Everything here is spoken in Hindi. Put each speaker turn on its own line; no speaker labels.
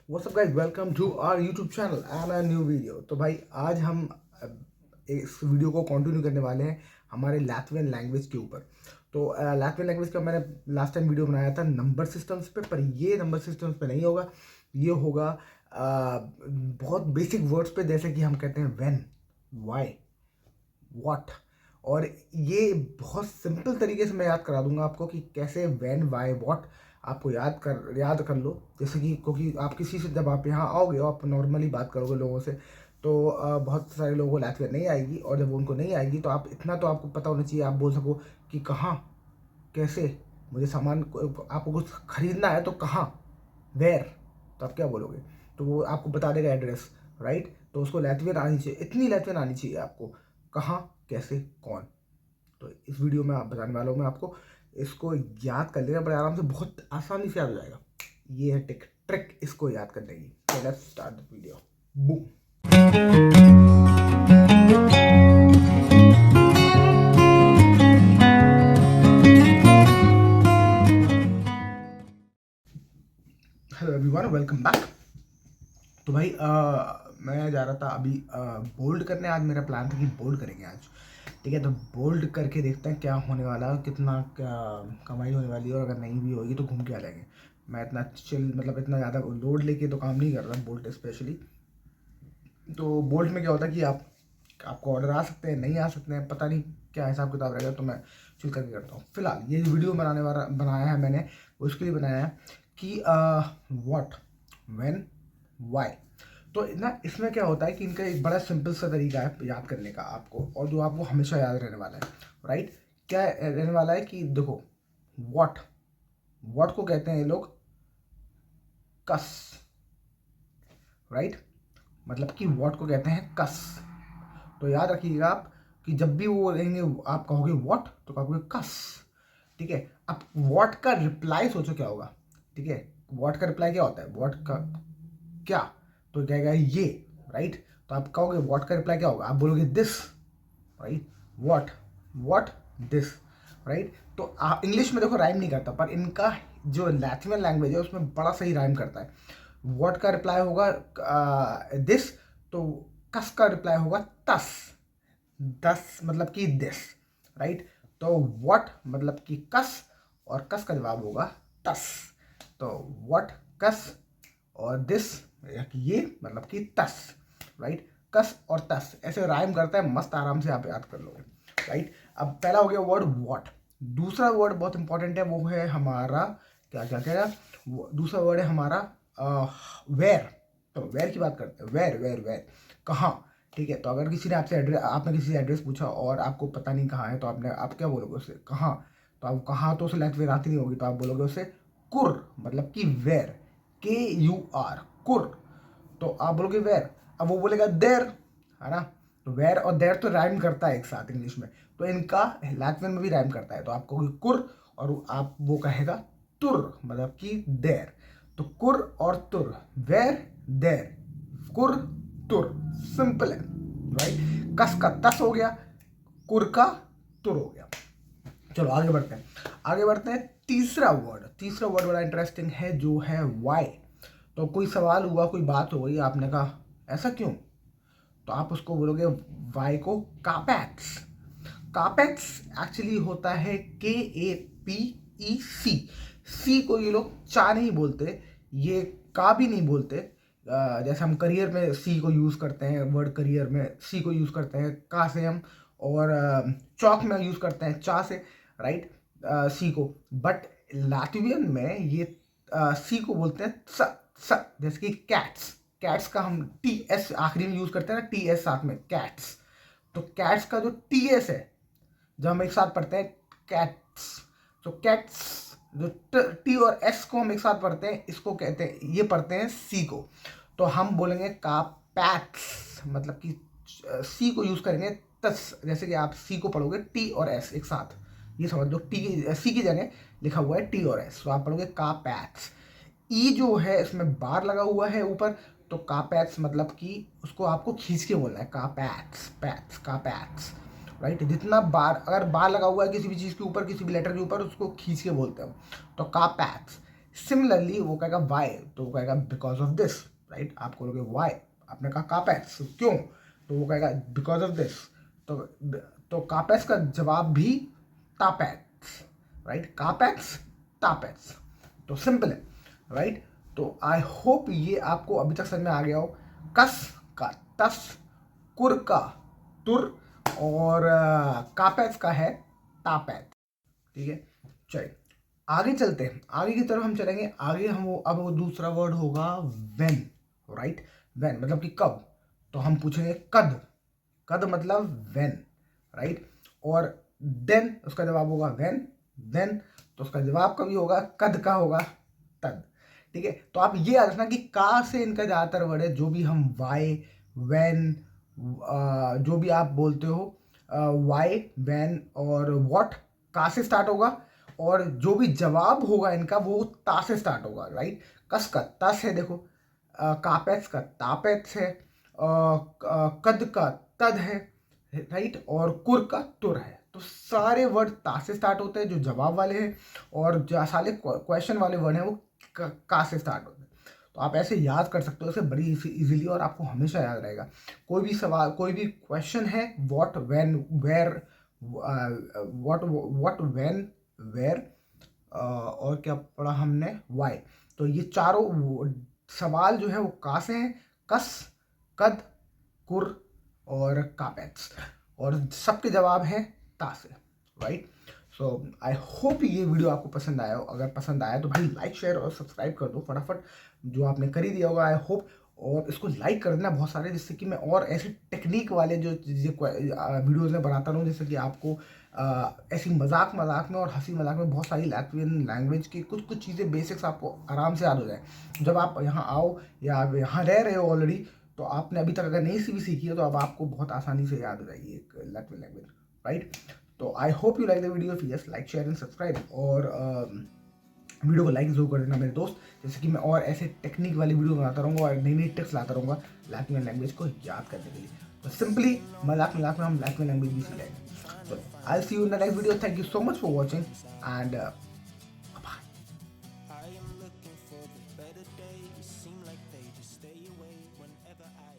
WhatsApp guys, welcome to our YouTube channel and a new video. तो भाई आज हम इस वीडियो को कंटिन्यू करने वाले हैं हमारे लैट्वियन लैंग्वेज के ऊपर। तो लैट्वियन लैंग्वेज का मैंने लास्ट टाइम वीडियो बनाया था नंबर सिस्टम्स पे, पर ये नंबर सिस्टम्स पे नहीं होगा। ये होगा बहुत बेसिक वर्ड्स पे, जैसे कि हम कहते हैं व्हेन, व्हाई, व्हाट। और ये बहुत सिंपल तरीके से मैं याद करा दूंगा आपको कि कैसे व्हेन, व्हाई, व्हाट आपको याद कर लो। जैसे कि क्योंकि आप किसी से जब आप यहाँ आओगे और आप नॉर्मली बात करोगे लोगों से, तो बहुत सारे लोगों को लैंग्वेज नहीं आएगी, और जब उनको नहीं आएगी तो आप इतना तो आपको पता होना चाहिए, आप बोल सको कि कहाँ, कैसे, मुझे सामान आपको कुछ खरीदना है तो कहाँ, वेयर। तो आप क्या बोलोगे? तो वो आपको बता देगा एड्रेस, राइट। तो उसको लैट्वियन आनी चाहिए, इतनी लैट्वियन आनी चाहिए आपको, कहाँ, कैसे, कौन। तो इस वीडियो में आप बताने वाला हूँ मैं आपको। इसको याद कर लेना बड़े आराम से, बहुत आसानी से याद हो जाएगा। ये है ट्रिक इसको याद करने की। तो let's start the video. Boom. Hello everyone, welcome back. तो भाई मैं जा रहा था अभी बोल्ड करने। आज मेरा प्लान था कि बोल्ड करेंगे आज, ठीक है। तो बोल्ड करके देखते हैं क्या होने वाला है, कितना क्या कमाई होने वाली है, और अगर नहीं भी होगी तो घूम के आ जाएंगे। मैं इतना चिल, मतलब इतना ज़्यादा लोड लेके तो काम नहीं कर रहा बोल्ट स्पेशली। तो बोल्ट में क्या होता है कि आपको ऑर्डर आ सकते हैं, नहीं आ सकते हैं, पता नहीं क्या हिसाब किताब रहेगा। तो मैं चिल करके करता हूँ। फिलहाल ये वीडियो बनाया है मैंने, उसके लिए बनाया है कि व्हाट, व्हेन, व्हाई। तो ना इसमें क्या होता है कि इनका एक बड़ा सिंपल सा तरीका है याद करने का आपको, और जो आपको हमेशा याद रहने वाला है, राइट। क्या रहने वाला है कि देखो, व्हाट, व्हाट को कहते हैं ये लोग कस, राइट। मतलब कि व्हाट को कहते हैं कस। तो याद रखिएगा आप कि जब भी वो बोलेंगे, आप कहोगे व्हाट तो कहोगे कस, ठीक है। अब व्हाट का रिप्लाई सोचो क्या होगा, ठीक है। व्हाट का रिप्लाई क्या होता है, व्हाट का क्या, तो क्या कहेगा ये, राइट। तो आप कहोगे व्हाट का रिप्लाई क्या होगा, आप बोलोगे this, right. What, what, this, right. तो इंग्लिश में देखो राइम नहीं करता, पर इनका जो लैटिन लैंग्वेज है उसमें बड़ा सही राइम करता है। व्हाट का रिप्लाई होगा दिस, तो कस का रिप्लाई होगा तस, दस मतलब कि दिस, राइट। तो व्हाट मतलब कि कस, और कस का जवाब होगा तस। तो व्हाट, कस, और दिस ये मतलब कि तस, राइट। कस और तस ऐसे राइम करता है, मस्त आराम से आप याद कर लोगे, राइट। अब पहला हो गया वर्ड व्हाट। दूसरा वर्ड बहुत इंपॉर्टेंट है, वो है हमारा क्या क्या क्या दूसरा वर्ड है हमारा वेयर। तो वेयर की बात करते हैं, वेयर वेयर वेयर, कहाँ, ठीक है। तो अगर किसी ने आपने किसी से एड्रेस पूछा और आपको पता नहीं कहाँ है, तो आप क्या बोलोगे उससे, कहाँ। तो आप कहाँ, तो उसे लैंग्वेज आती नहीं होगी, तो आप बोलोगे उससे कुर, मतलब कि वेयर, KUR, कुर। तो आप बोलोगे वेयर, अब वो बोलेगा देर, है ना। तो वेयर और देर तो राइम करता है एक साथ इंग्लिश में, तो इनका लैटिन में भी राइम करता है। तो आप कहोगे कुर, और आप वो कहेगा तुर, मतलब कि देर। तो कुर और तुर, वेयर, देर, कुर, तुर, सिंपल है, राइट। कस का तस हो गया, कुर का तुर हो गया। चलो आगे बढ़ते हैं, तीसरा वर्ड बड़ा इंटरेस्टिंग है, जो है वाई। तो कोई सवाल हुआ, कोई बात हो गई, आपने कहा ऐसा क्यों, तो आप उसको बोलोगे वाई को कापेक्स। कापेक्स एक्चुअली होता है KAPEC। सी को ये लोग चा नहीं बोलते, ये का भी नहीं बोलते। जैसे हम करियर में सी को यूज़ करते हैं, वर्ड करियर में सी को यूज़ करते हैं का से हम, और चौक में यूज़ करते हैं चा से, राइट, सी को। बट लातवियन में ये सी को बोलते हैं स, जैसे कि कैट्स। कैट्स का हम TS आखिरी में यूज़ करते हैं ना, TS साथ में, कैट्स। तो कैट्स का जो TS है, जब हम एक साथ पढ़ते हैं कैट्स, तो कैट्स, जो टी और एस को हम एक साथ पढ़ते हैं, इसको कहते हैं, ये पढ़ते हैं सी को। तो हम बोलेंगे का पैक्स, मतलब कि सी को यूज करेंगे तस। जैसे कि आप सी को पढ़ोगे टी और एस एक साथ, ये समझ लो, सी की जगह लिखा हुआ है टी और एस, तो आप पढ़ोगे का पैक्स। ई जो है इसमें बार लगा हुआ है ऊपर, तो का पैक्स मतलब कि उसको आपको खींच के बोलना है, का पैक्स, पैक्स, का पैक्स, राइट। जितना अगर बार लगा हुआ है किसी भी चीज़ के ऊपर, किसी भी लेटर के ऊपर, उसको खींच के बोलते हैं, तो का पैक्स। सिमिलरली वो कहेगा वाई, तो वो कहेगा बिकॉज ऑफ दिस, राइट। आप कहोगे वाई, आपने कहा कापेक्स क्यों, तो वो कहेगा बिकॉज ऑफ दिस। तो कापेक्स का जवाब भी तापेक्स, राइट। कापेक्स तापेक्स, तो सिंपल है, राइट। तो आई होप ये आपको अभी तक समझ में आ गया हो। कस का तस, कुर का तुर, और कापेक्स का है तापेक्स, ठीक है। चलिए आगे चलते हैं, आगे की तरफ हम चलेंगे। आगे हम अब वो दूसरा वर्ड होगा व्हेन, राइट। व्हेन मतलब कि कब, तो हम पूछेंगे कद, कद मतलब व्हेन, राइट। और देन उसका जवाब होगा व्हेन, देन तो उसका जवाब कभी होगा कद का होगा तद, ठीक है। तो आप ये याद रखना कि का से इनका ज़्यादातर वर्ड है, जो भी हम वाई, व्हेन, जो भी आप बोलते हो, वाई, व्हेन और व्हाट, का से स्टार्ट होगा, और जो भी जवाब होगा इनका वो ता से स्टार्ट होगा, राइट। कस का तस है, देखो, कापेक्स का तापेक्स है, कद का तद है, राइट, और कुर का तुर है। तो सारे वर्ड ता से स्टार्ट होते हैं जो जवाब वाले हैं, और जो सारे क्वेश्चन वाले वर्ड हैं वो का से स्टार्ट होते हैं। तो आप ऐसे याद कर सकते हो इसे बड़ी इजीली, और आपको हमेशा याद रहेगा। कोई भी सवाल, कोई भी क्वेश्चन है, what, when, where, what, when, where, और क्या पढ़ा हमने, वाई। तो ये चारों सवाल जो है वो का से हैं, कस, कद, कुर और कापेक्स, और सबके जवाब हैं ता से, राइट। सो आई होप ये वीडियो आपको पसंद आया हो। अगर पसंद आया तो भाई लाइक, शेयर और सब्सक्राइब कर दो फटाफट, जो आपने कर ही दिया होगा आई होप। और इसको लाइक कर देना बहुत सारे, जिससे कि मैं और ऐसी टेक्निक वाले जो वीडियोज़ में बनाता रहूँ, जैसे कि आपको ऐसी मजाक मजाक में और हंसी मजाक में बहुत सारी लैट्वियन लैंग्वेज की कुछ कुछ चीज़ें बेसिक्स आपको आराम से याद हो जाए। जब आप यहाँ आओ या आप यहाँ रह रहे हो ऑलरेडी, तो आपने अभी तक अगर नहीं भी सीखी है तो अब आपको बहुत आसानी से याद हो जाएगी एक लैट्वियन लैंग्वेज, राइट। तो I hope you like the video. Yes, like, share and subscribe, और वीडियो को लाइक जरूर कर देना मेरे दोस्त, जैसे कि मैं और ऐसे टेक्निक वाली वीडियो बनाता रहूँगा और नई नई टिप्स लाता रहूँगा लैट्वियन लैंग्वेज को याद करने के लिए। तो सिंपली मजाक मजाक में हम लैट्वियन लैंग्वेज भी सीखेंगे। तो I see you in the next video. Thank you so much for watching and
I am looking for the better days. Seem like they just stay away whenever I